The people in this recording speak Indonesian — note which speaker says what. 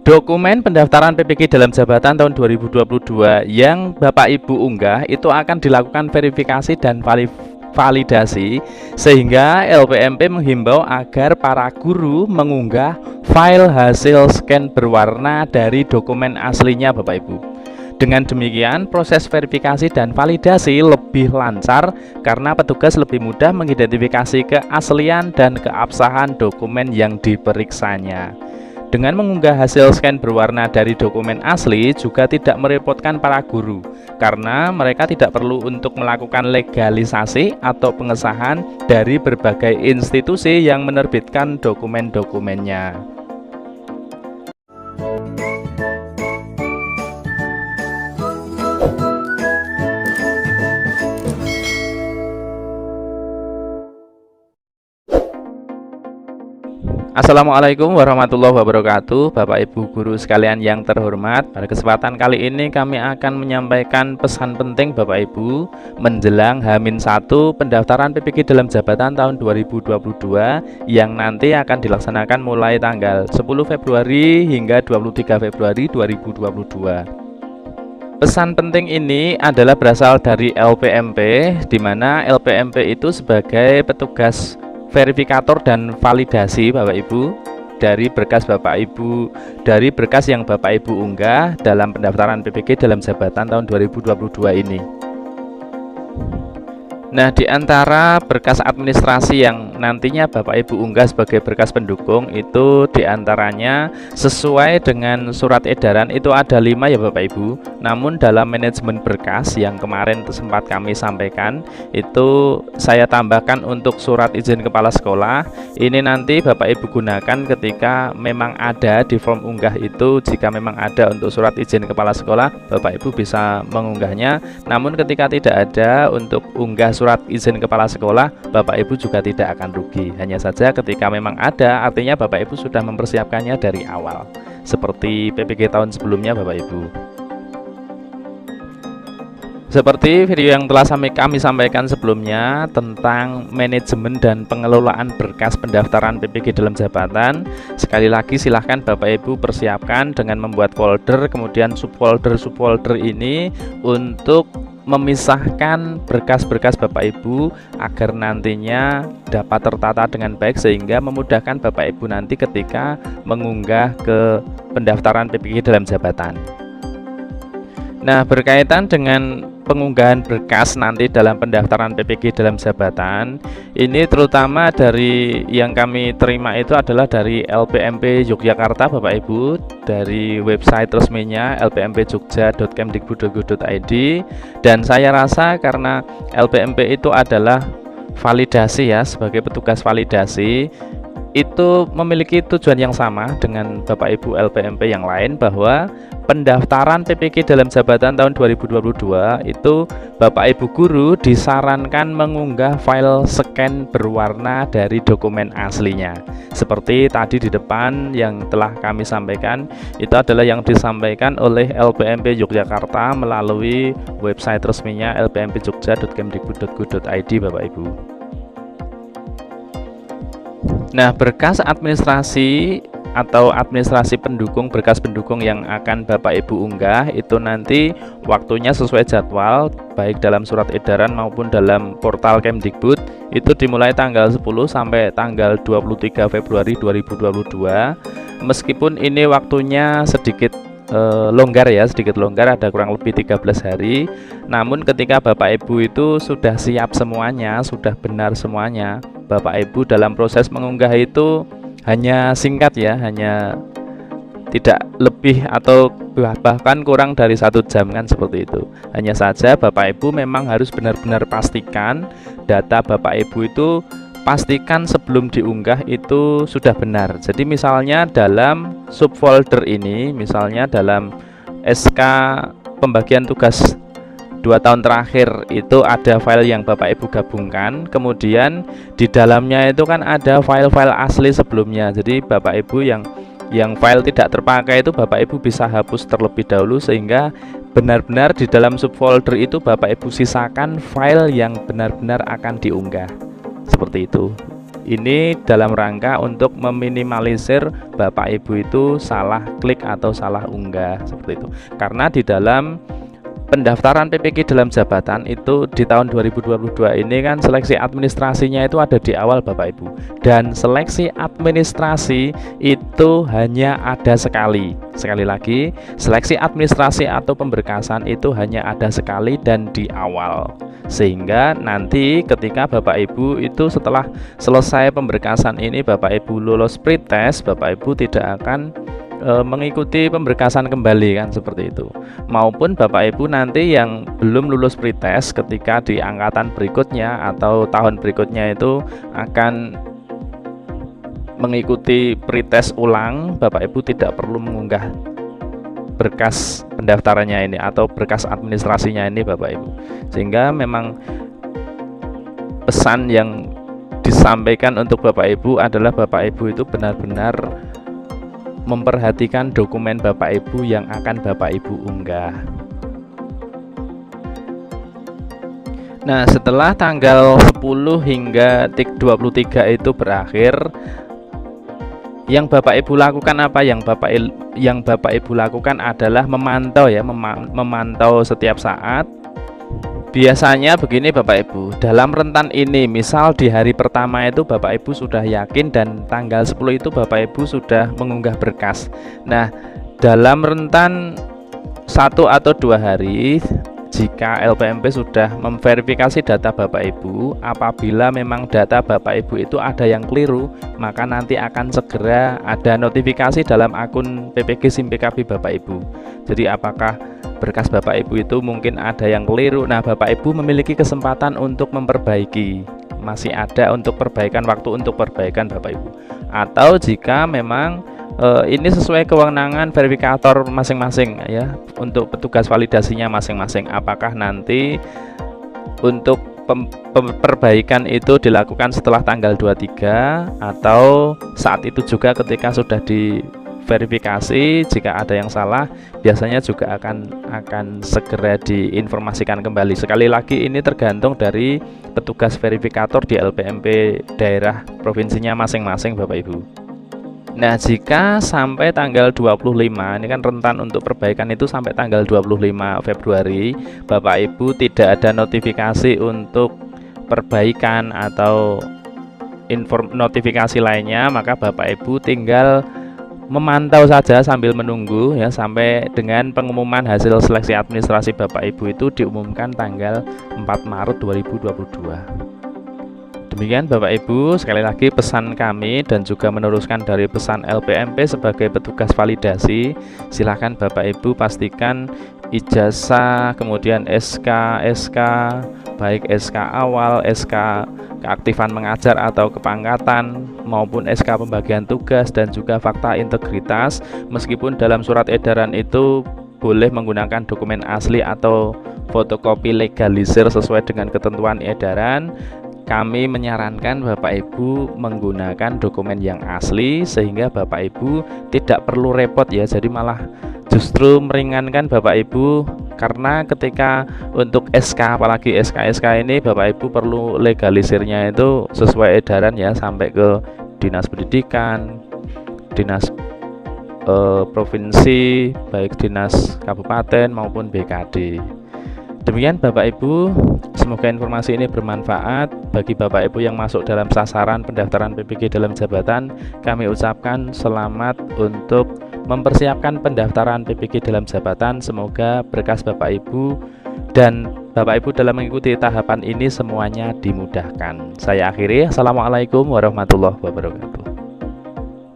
Speaker 1: Dokumen pendaftaran PPG dalam jabatan tahun 2022 yang Bapak Ibu unggah itu akan dilakukan verifikasi dan validasi, sehingga LPMP menghimbau agar para guru mengunggah file hasil scan berwarna dari dokumen aslinya Bapak Ibu. Dengan demikian, proses verifikasi dan validasi lebih lancar karena petugas lebih mudah mengidentifikasi keaslian dan keabsahan dokumen yang diperiksanya. Dengan mengunggah hasil scan berwarna dari dokumen asli juga tidak merepotkan para guru, karena mereka tidak perlu untuk melakukan legalisasi atau pengesahan dari berbagai institusi yang menerbitkan dokumen-dokumennya. Assalamualaikum warahmatullahi wabarakatuh, Bapak Ibu guru sekalian yang terhormat. Pada kesempatan kali ini kami akan menyampaikan pesan penting Bapak Ibu menjelang H-1 pendaftaran PPG dalam jabatan tahun 2022 yang nanti akan dilaksanakan mulai tanggal 10 Februari hingga 23 Februari 2022. Pesan penting ini adalah berasal dari LPMP, di mana LPMP itu sebagai petugas verifikator dan validasi Bapak Ibu dari berkas yang Bapak Ibu unggah dalam pendaftaran PPG dalam jabatan tahun 2022 ini. Nah, di antara berkas administrasi yang nantinya Bapak Ibu unggah sebagai berkas pendukung itu diantaranya sesuai dengan surat edaran itu ada 5 ya Bapak Ibu. Namun dalam manajemen berkas yang kemarin sempat kami sampaikan itu saya tambahkan untuk surat izin kepala sekolah. Ini nanti Bapak Ibu gunakan ketika memang ada di form unggah itu. Jika memang ada untuk surat izin kepala sekolah, Bapak Ibu bisa mengunggahnya. Namun ketika tidak ada untuk unggah surat izin kepala sekolah, Bapak Ibu juga tidak akan rugi. Hanya saja ketika memang ada, artinya Bapak Ibu sudah mempersiapkannya dari awal, seperti PPG tahun sebelumnya Bapak Ibu. Seperti video yang telah kami sampaikan sebelumnya tentang manajemen dan pengelolaan berkas pendaftaran PPG dalam jabatan, sekali lagi silahkan Bapak Ibu persiapkan dengan membuat folder, kemudian subfolder ini untuk memisahkan berkas-berkas Bapak Ibu agar nantinya dapat tertata dengan baik, sehingga memudahkan Bapak Ibu nanti ketika mengunggah ke pendaftaran PPG dalam jabatan. Nah, berkaitan dengan pengunggahan berkas nanti dalam pendaftaran PPG dalam jabatan, ini terutama dari yang kami terima itu adalah dari LPMP Yogyakarta Bapak Ibu, dari website resminya lpmpjogja.kemdikbud.go.id. Dan saya rasa karena LPMP itu adalah validasi ya, sebagai petugas validasi, itu memiliki tujuan yang sama dengan Bapak Ibu LPMP yang lain, bahwa pendaftaran PPG dalam jabatan tahun 2022 itu Bapak Ibu guru disarankan mengunggah file scan berwarna dari dokumen aslinya. Seperti tadi di depan yang telah kami sampaikan, itu adalah yang disampaikan oleh LPMP Yogyakarta melalui website resminya lpmpjogja.kemdikbud.go.id Bapak Ibu. Nah, berkas administrasi atau administrasi pendukung, berkas pendukung yang akan Bapak Ibu unggah itu nanti waktunya sesuai jadwal, baik dalam surat edaran maupun dalam portal Kemdikbud, itu dimulai tanggal 10 sampai tanggal 23 Februari 2022. Meskipun ini waktunya sedikit longgar ya, sedikit longgar, ada kurang lebih 13 hari. Namun ketika Bapak Ibu itu sudah siap semuanya, sudah benar semuanya, Bapak Ibu dalam proses mengunggah itu hanya singkat ya, hanya tidak lebih atau bahkan kurang dari 1 jam kan, seperti itu. Hanya saja Bapak Ibu memang harus benar-benar pastikan data Bapak Ibu itu, pastikan sebelum diunggah itu sudah benar. Jadi misalnya dalam subfolder ini, misalnya dalam SK pembagian tugas 2 tahun terakhir itu ada file yang Bapak Ibu gabungkan, kemudian di dalamnya itu kan ada file-file asli sebelumnya. Jadi Bapak Ibu yang file tidak terpakai itu Bapak Ibu bisa hapus terlebih dahulu, sehingga benar-benar di dalam subfolder itu Bapak Ibu sisakan file yang benar-benar akan diunggah, seperti itu. Ini dalam rangka untuk meminimalisir Bapak Ibu itu salah klik atau salah unggah seperti itu. Karena di dalam pendaftaran PPG dalam jabatan itu di tahun 2022 ini kan seleksi administrasinya itu ada di awal Bapak Ibu, dan seleksi administrasi itu hanya ada sekali lagi, seleksi administrasi atau pemberkasan itu hanya ada sekali dan di awal, sehingga nanti ketika Bapak Ibu itu setelah selesai pemberkasan ini Bapak Ibu lulus pretest, Bapak Ibu tidak akan mengikuti pemberkasan kembali kan seperti itu. Maupun Bapak Ibu nanti yang belum lulus pretest ketika di angkatan berikutnya atau tahun berikutnya itu akan mengikuti pretest ulang, Bapak Ibu tidak perlu mengunggah berkas pendaftarannya ini atau berkas administrasinya ini Bapak Ibu. Sehingga memang pesan yang disampaikan untuk Bapak Ibu adalah Bapak Ibu itu benar-benar memperhatikan dokumen Bapak Ibu yang akan Bapak Ibu unggah. Nah, setelah tanggal 10 hingga 23 itu berakhir, yang Bapak Ibu lakukan apa? Yang Bapak Ibu lakukan adalah memantau ya, memantau setiap saat. Biasanya begini Bapak Ibu, dalam rentan ini misal di hari pertama itu Bapak Ibu sudah yakin dan tanggal 10 itu Bapak Ibu sudah mengunggah berkas. Nah, dalam rentan 1 atau 2 hari jika LPMP sudah memverifikasi data Bapak Ibu, apabila memang data Bapak Ibu itu ada yang keliru, maka nanti akan segera ada notifikasi dalam akun PPG SIM PKB Bapak Ibu. Jadi apakah berkas Bapak Ibu itu mungkin ada yang keliru, nah Bapak Ibu memiliki kesempatan untuk memperbaiki, masih ada untuk perbaikan, waktu untuk perbaikan Bapak Ibu. Atau jika memang ini sesuai kewenangan verifikator masing-masing ya, untuk petugas validasinya masing-masing, apakah nanti untuk perbaikan itu dilakukan setelah tanggal 23 atau saat itu juga ketika sudah diverifikasi. Jika ada yang salah biasanya juga akan segera diinformasikan kembali. Sekali lagi ini tergantung dari petugas verifikator di LPMP daerah provinsinya masing-masing Bapak Ibu. Nah, jika sampai tanggal 25, ini kan rentan untuk perbaikan itu sampai tanggal 25 Februari, Bapak Ibu tidak ada notifikasi untuk perbaikan atau notifikasi lainnya, maka Bapak Ibu tinggal memantau saja sambil menunggu ya sampai dengan pengumuman hasil seleksi administrasi Bapak Ibu itu diumumkan tanggal 4 Maret 2022. Demikian Bapak Ibu, sekali lagi pesan kami dan juga meneruskan dari pesan LPMP sebagai petugas validasi. Silahkan Bapak Ibu pastikan ijazah, kemudian SK, baik SK awal, SK keaktifan mengajar atau kepangkatan, maupun SK pembagian tugas dan juga fakta integritas. Meskipun dalam surat edaran itu boleh menggunakan dokumen asli atau fotokopi legalisir sesuai dengan ketentuan edaran, kami menyarankan Bapak Ibu menggunakan dokumen yang asli sehingga Bapak Ibu tidak perlu repot ya. Jadi malah justru meringankan Bapak Ibu, karena ketika untuk SK, apalagi SK ini Bapak Ibu perlu legalisirnya itu sesuai edaran ya, sampai ke Dinas Pendidikan, Dinas Provinsi, baik Dinas Kabupaten maupun BKD. Demikian Bapak Ibu, semoga informasi ini bermanfaat bagi Bapak Ibu yang masuk dalam sasaran pendaftaran PPG dalam jabatan. Kami ucapkan selamat untuk mempersiapkan pendaftaran PPG dalam jabatan. Semoga berkas Bapak Ibu dan Bapak Ibu dalam mengikuti tahapan ini semuanya dimudahkan. Saya akhiri, Assalamualaikum warahmatullahi wabarakatuh.